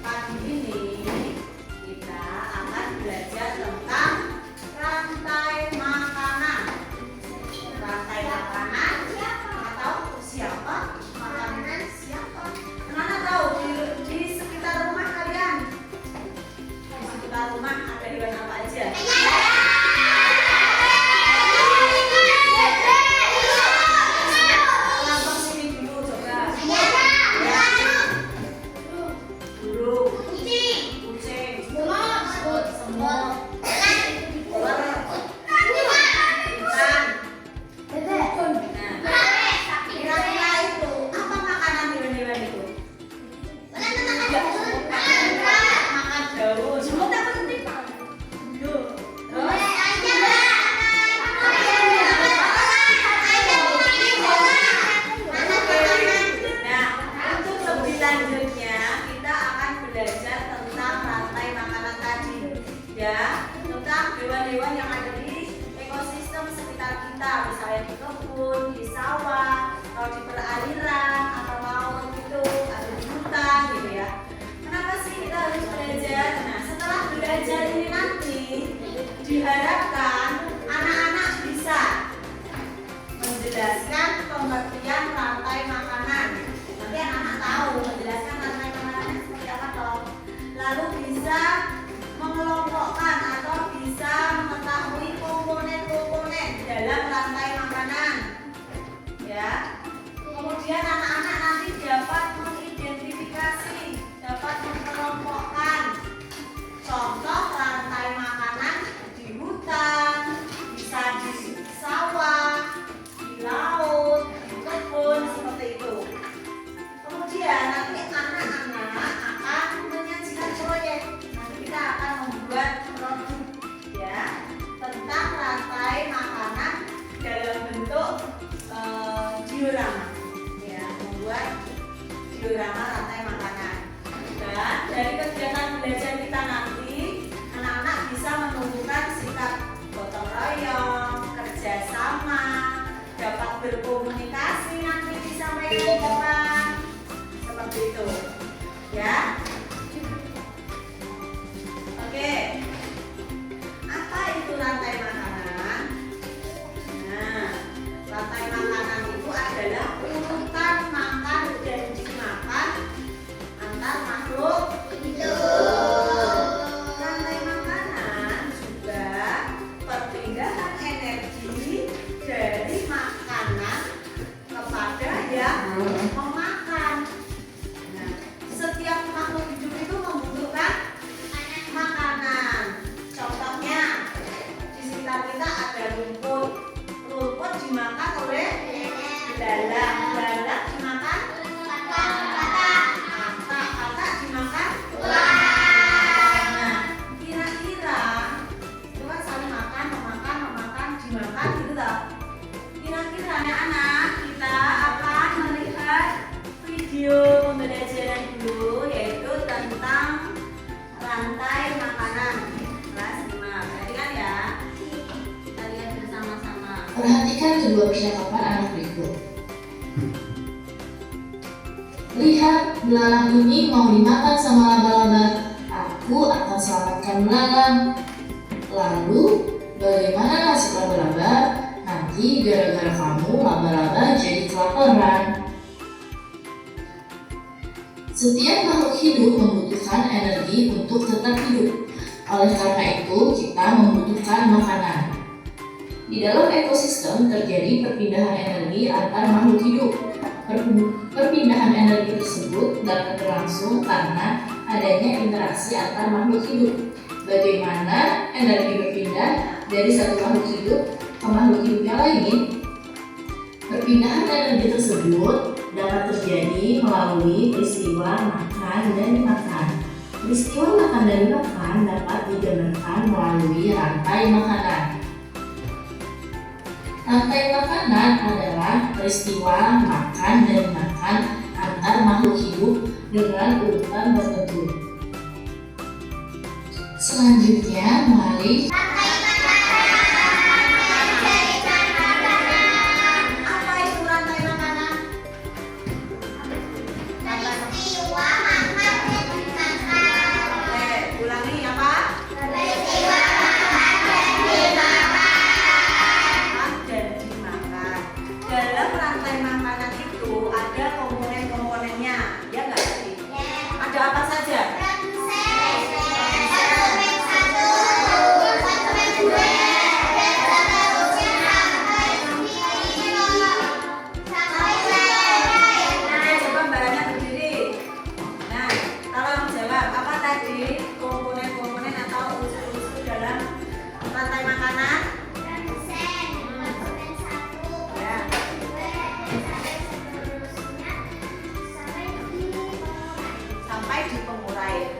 Pagi ini kita akan belajar tentang rantai makanan. Rantai makanan, mana tahu siapa? Makanan siapa? Mana tahu di sekitar rumah kalian? Di sekitar rumah ada hewan apa aja? Tentang hewan-hewan yang ada di ekosistem sekitar kita, misalnya di kebun, di sawah, atau di perairan, atau laut gitu, atau di hutan gitu ya. Kenapa sih kita harus belajar? Nah, setelah belajar ini nanti diharapkan anak-anak bisa menjelaskan pengertian rantai makanan. Nanti anak-anak tahu menjelaskan rantai makanannya seperti apa toh. Lalu bisa mengelompokkan atau bisa mengetahui komponen-komponen dalam rantai makanan, ya. Kemudian anak-anak nanti dapat mengidentifikasi, dapat mengelompokkan contoh rantai makanan di hutan, bisa di sawah, di laut, di kebun, seperti itu. Kemudian nanti anak-anak akan menyajikan proyek. Kita akan membuat produk ya tentang rantai makanan dalam bentuk diorama ya, membuat diorama rantai makanan. Dan dari kegiatan belajar kita nanti anak-anak bisa menumbuhkan sikap gotong royong, kerjasama, dapat berkomunikasi nanti disampaikan di depan seperti itu ya. Oke, apa itu rantai makanan? Nah, rantai makanan itu adalah urutan makan dan dimakan antar makhluk hidup. Rantai makanan juga perpindahan energi dari makanan kepada yang memakan. Nah, setiap makhluk hidup itu membutuhkan makanan. Contohnya di sekitar kita ada rumput. Rumput dimakan oleh belalang. Belalang dimakan katak dimakan ular. Nah, kira-kira itu kan saling makan, memakan, dimakan gitu toh. Kira-kira anak-anak kita akan melihat video pembelajaran dulu, yaitu tentang rantai makanan kelas 5. Perhatikan ya. Kita lihat bersama-sama. Perhatikan kedua percakapan anak berikut. Lihat, belalang ini mau dimakan sama laba-laba. Aku akan selamatkan belalang. Lalu, bagaimana nasib laba-laba? Nanti gara-gara kamu laba-laba jadi kelaparan. Setiap makhluk hidup membutuhkan energi untuk tetap hidup. Oleh karena itu, kita membutuhkan makanan. Di dalam ekosistem terjadi perpindahan energi antar makhluk hidup. Perpindahan energi tersebut dapat berlangsung karena adanya interaksi antar makhluk hidup. Bagaimana energi berpindah dari satu makhluk hidup ke makhluk hidup yang lain? Perpindahan energi tersebut dapat terjadi melalui peristiwa makan dan dimakan. Peristiwa makan dan dimakan dapat digambarkan melalui rantai makanan. Rantai makanan adalah peristiwa makan dan dimakan antar makhluk hidup dengan urutan tertentu. Selanjutnya, mari Apa itu rantai makanan?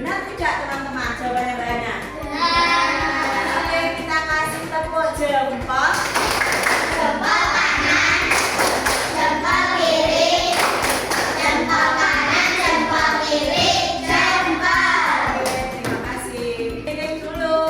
Benar tidak teman-teman jawabannya Mbak Ana? Oke, kita kasih tepuk jempol. Jempol kanan, jempol kiri, jempol kanan, jempol kiri, jempol. Oke, terima kasih. Dengerin dulu.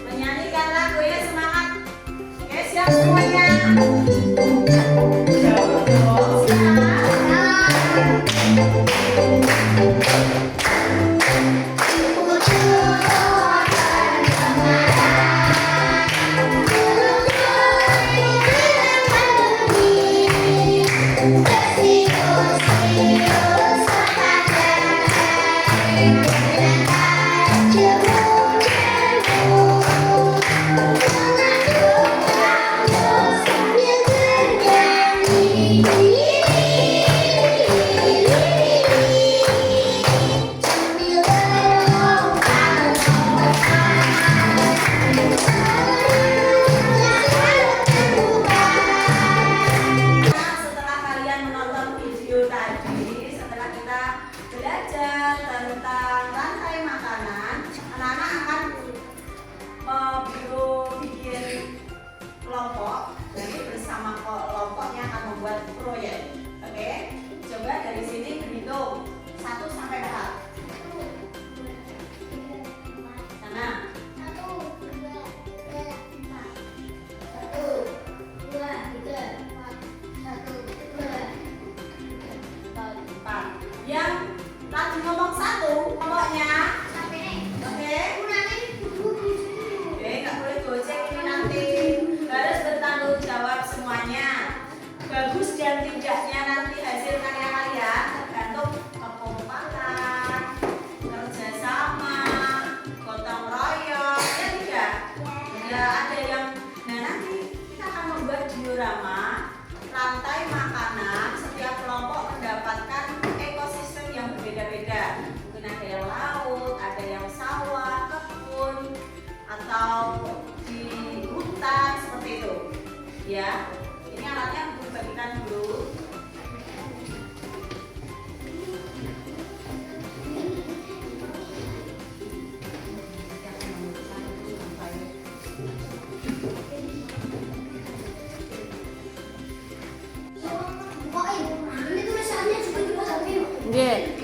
Menyanyikan lagu ya, semangat. Oke, siap semuanya. Jawab dong, siap. Setelah kalian menonton video tadi, setelah kita belajar tentang rantai makanan, anak-anak akan bikin kelompok. Jadi bersama kelompoknya akan membuat proyek. Oke, coba dari sini berhitung 1 sampai berapa? Sana. Empat. Yang tadi ngomong 1, kelompoknya. Oke. Oke, nggak boleh gocek ini nanti. Harus bertanggung jawab semuanya. Bagus dan tidaknya nanti hasil karya kalian tergantung kekompakan, kerjasama, gotong royong, ya tidak? Ya ada yang, nah nanti kita akan membuat diorama rantai makanan. Setiap kelompok mendapatkan ekosistem yang berbeda-beda. Mungkin ada yang laut, ada yang sawah, kebun, atau di hutan seperti itu. Ya, ini alatnya untuk bagikan dulu. Nggih.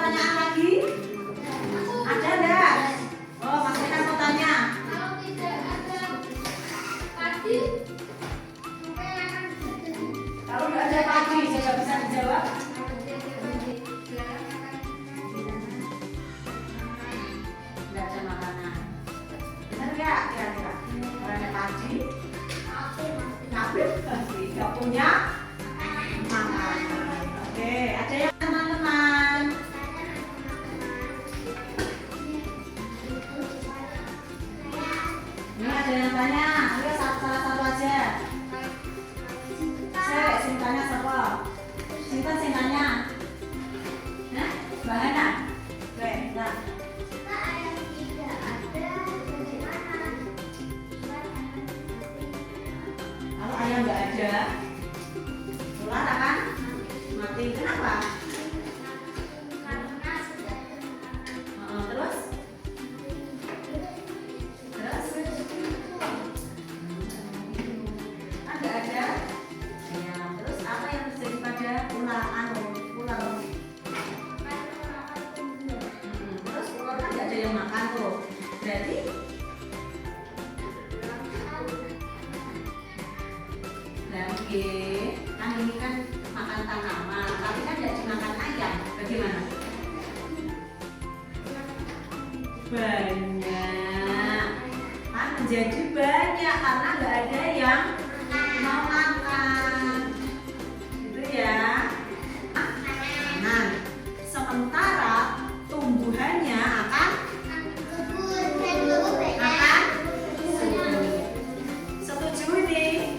pertanyaan lagi? Ada enggak? Oh, Mas Rehan mau tanya. Kalau tidak ada padi, apa yang akan terjadi? Kalau nggak ada pagi, juga bisa dijawab. Nggak ada makanan. Benar nggak kira-kira? Kalau ada pagi, ngapain? Nggak punya makanan. Oke, ada yang teman-teman? Ini ada yang tanya. Ayo salah satu aja. Sing tanya siapa? Sinta sing tanya. Nah, Mbak Hana. Oke, nah. Kalau ayam nggak ada, ular akan mati. Kenapa? Terus? Terus? Kan nggak ada. Ya, terus apa yang terjadi pada ular? Terus ular kan nggak ada yang makan tuh. Berarti kan ini kan makan tanaman, tapi kan tidak dimakan ayam. Bagaimana? Banyak. Kan menjadi banyak karena nggak ada yang mau makan. Gitu ya. Nah, sementara tumbuhannya akan setuju ini.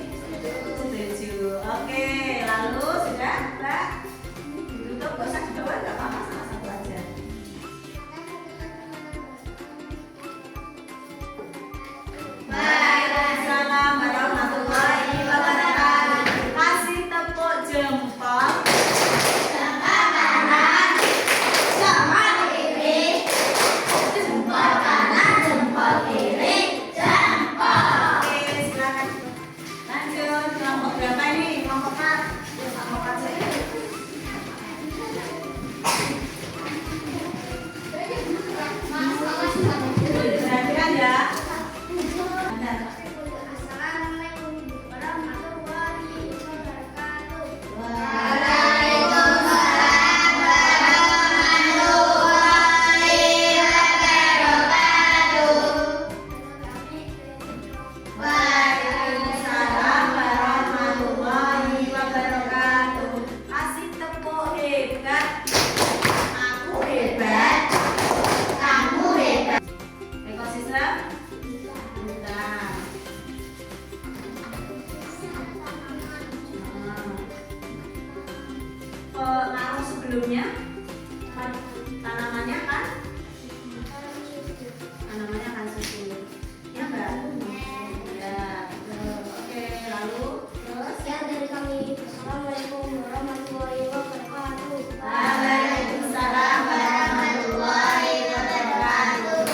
Setuju. Oke, lalu sudah, Mbak? Ditutup, nggak usah dibawa, nggak apa-apa, salah satu aja. Waalaikumsalam warahmatullahi wabarakatuh. Kasih tepuk jempol. Jempol kanan, jempol kiri, jempol kanan, jempol kiri, jempol. Oke, silakan. Lanjut, kelompok berapa ini? Kelompok A. Kelompok A saja. Perhatikan ya. Bentar. Assalamualaikum warahmatullahi wabarakatuh. Waalaikumsalam warahmatullahi wabarakatuh. Waalaikumsalam warahmatullahi wabarakatuh. Kasih tepuk hebat. Aku hebat. Kamu hebat. Ekosistem. Bentar. Pengaruh sebelumnya tanamannya kan subur. Ya Mbak? Ya. Oke, lalu terus. Sekian dari kami. Assalamualaikum warahmatullahi wabarakatuh. Waalaikumsalam warahmatullahi wabarakatuh.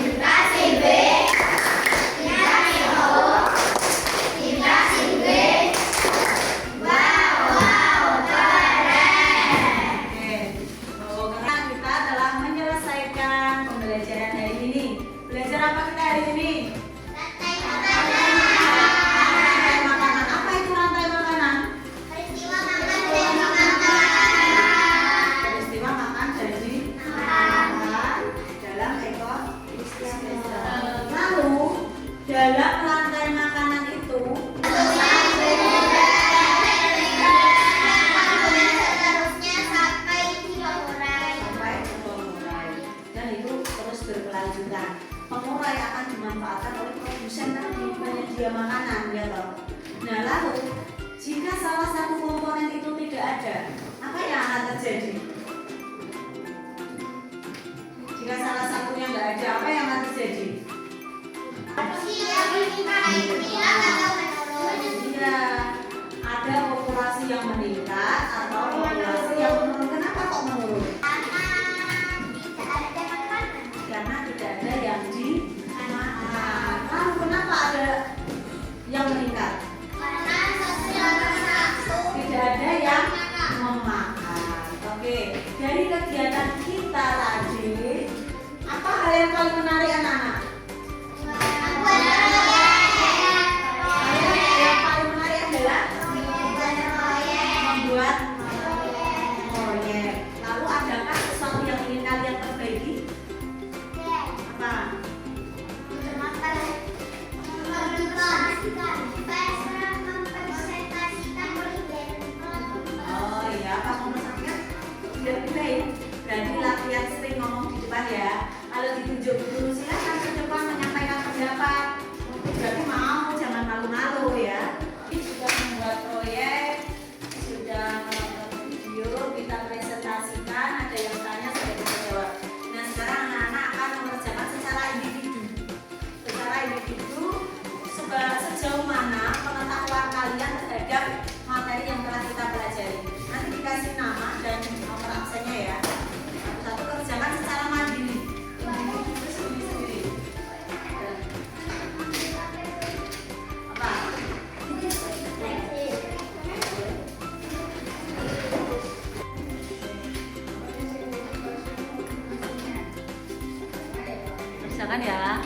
Generasi B, generasi O, generasi B. Wow, keren. Oke. Oh, karena kita telah menyelesaikan pembelajaran hari ini. Belajar apa kita hari ini? Rantai makanan. Apa itu rantai makanan? Peristiwa makan dan makanan. Peristiwa makan jadi makan dalam ekosistem. Lalu dalam rantai makanan itu Seterusnya sampai pengurai. sampai pengurai, dan itu terus berkelanjutan. Pengurai akan dimanfaatkan oleh produsen tadi penyedia makanan, ya toh. Nah, lalu jika salah satu komponen itu tidak ada, apa yang akan terjadi? Jika salah satunya nggak ada, apa yang akan terjadi? Manusia meningkat atau menurun. Iya, ada populasi yang meningkat atau populasi yang menurun. Kenapa kok menurun? Karena tidak ada yang dimakan. Lalu kenapa ada yang meningkat? Karena sosial bersatu. Tidak ada yang dari kegiatan kita tadi, apa hal yang paling menarik anak-anak? Yang paling menarik adalah membuat proyek. Lalu adakah sesuatu yang ingin kalian perbaiki? Apa? Oh iya, pas mempresentasikan sudah baik. Berarti latihan sering ngomong di depan ya. Kalau ditunjuk dulu silakan ke depan menyampaikan pendapat. Berarti mau, jangan malu-malu ya. Ini sudah membuat proyek, sudah melakukan video, kita presentasikan. Ada yang tanya, saya bisa jawab. Nah sekarang anak-anak akan mengerjakan secara individu. Secara individu, sejauh mana pengetahuan kalian terhadap materi yang telah kita pelajari. Nanti dikasih nama dan nomor absennya ya. Satu kerjakan secara mandiri. Individu sendiri-sendiri. Apa? Kerjakan ya.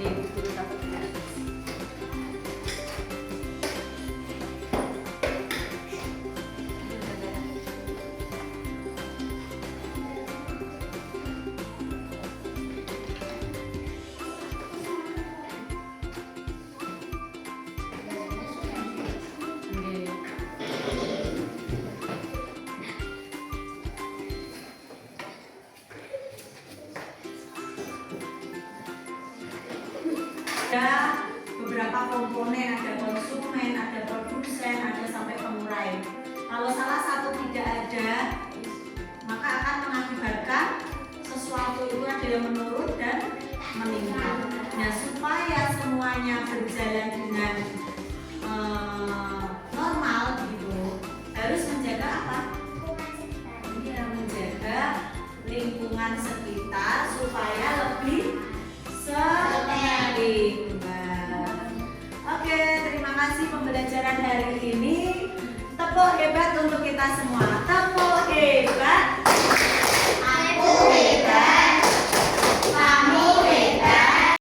Nih, buku satu. Ada beberapa komponen, ada konsumen, ada produsen, ada sampai pengurai. Kalau salah satu tidak ada, maka akan mengakibatkan sesuatu itu ada yang menurun dan meningkat. Nah, supaya semuanya berjalan dengan normal gitu, harus menjaga apa? Iya, menjaga lingkungan sekitar supaya lebih seimbang. Oke, terima kasih pembelajaran hari ini. Tepuk hebat untuk kita semua. Tepuk hebat.